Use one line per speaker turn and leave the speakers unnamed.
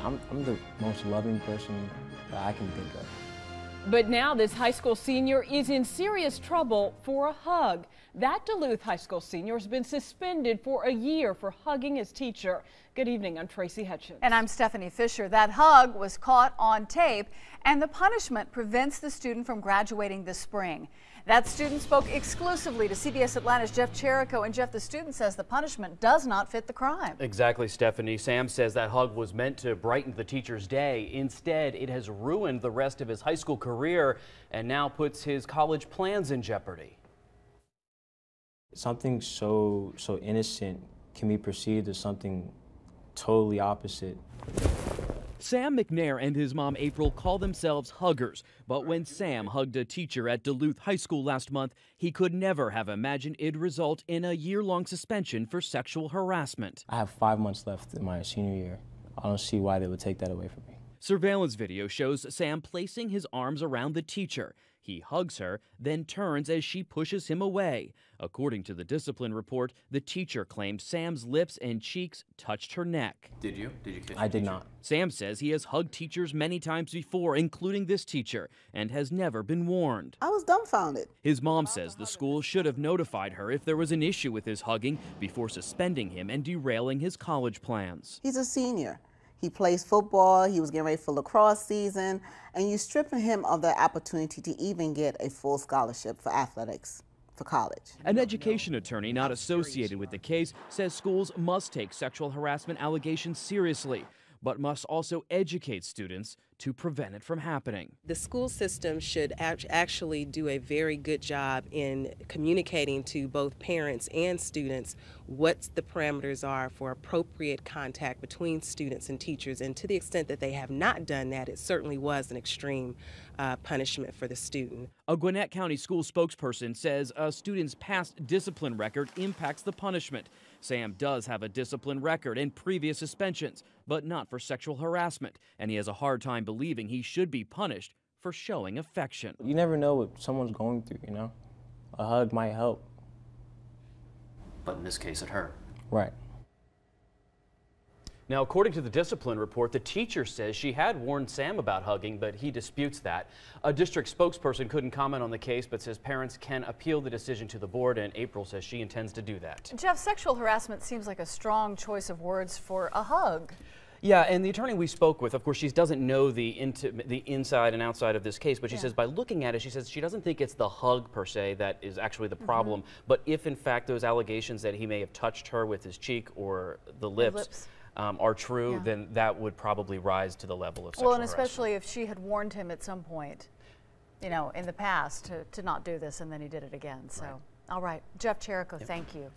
I'm the most loving person that I can think of.
But now this high school senior is in serious trouble for a hug. That Duluth High School senior has been suspended for a year for hugging his teacher. Good evening, I'm Tracy Hutchins.
And I'm Stephanie Fisher. That hug was caught on tape, and the punishment prevents the student from graduating this spring. That student spoke exclusively to CBS Atlanta's Jeff Cherico, and Jeff, the student says the punishment does not fit the crime.
Exactly, Stephanie. Sam says that hug was meant to brighten the teacher's day. Instead, it has ruined the rest of his high school career and now puts his college plans in jeopardy.
Something so innocent can be perceived as something totally opposite.
Sam McNair and his mom April call themselves huggers, but when Sam hugged a teacher at Duluth High School last month, he could never have imagined it'd result in a year-long suspension for sexual harassment.
I have 5 months left in my senior year. I don't see why they would take that away from me.
Surveillance video shows Sam placing his arms around the teacher. He hugs her, then turns as she pushes him away. According to the discipline report, the teacher claimed Sam's lips and cheeks touched her neck.
Did you? Did you kiss
I did not.
Sam says he has hugged teachers many times before, including this teacher, and has never been warned.
I was dumbfounded.
His mom says the school should have notified her if there was an issue with his hugging before suspending him and derailing his college plans.
He's a senior. He plays football, he was getting ready for lacrosse season, and you're stripping him of the opportunity to even get a full scholarship for athletics for college.
An education attorney not associated with the case says schools must take sexual harassment allegations seriously, but must also educate students to prevent it from happening.
The school system should actually do a very good job in communicating to both parents and students what the parameters are for appropriate contact between students and teachers. And to the extent that they have not done that, it certainly was an extreme punishment for the student.
A Gwinnett County school spokesperson says a student's past discipline record impacts the punishment. Sam does have a discipline record and previous suspensions, but not for sexual harassment, and he has a hard time believing he should be punished for showing affection.
You never know what someone's going through, you know? A hug might help.
But in this case, it hurt.
Right.
Now, according to the discipline report, the teacher says she had warned Sam about hugging, but he disputes that. A district spokesperson couldn't comment on the case, but says parents can appeal the decision to the board, and April says she intends to do that.
Jeff, sexual harassment seems like a strong choice of words for a hug.
Yeah, and the attorney we spoke with, of course, she doesn't know the inside and outside of this case, but she says by looking at it, she says she doesn't think it's the hug per se that is actually the problem, but if in fact those allegations that he may have touched her with his cheek or the lips. Are true, then that would probably rise to the level of sexual harassment.
Especially if she had warned him at some point, you know, in the past to not do this, and then he did it again. So, all right, Jeff Cherico, thank you.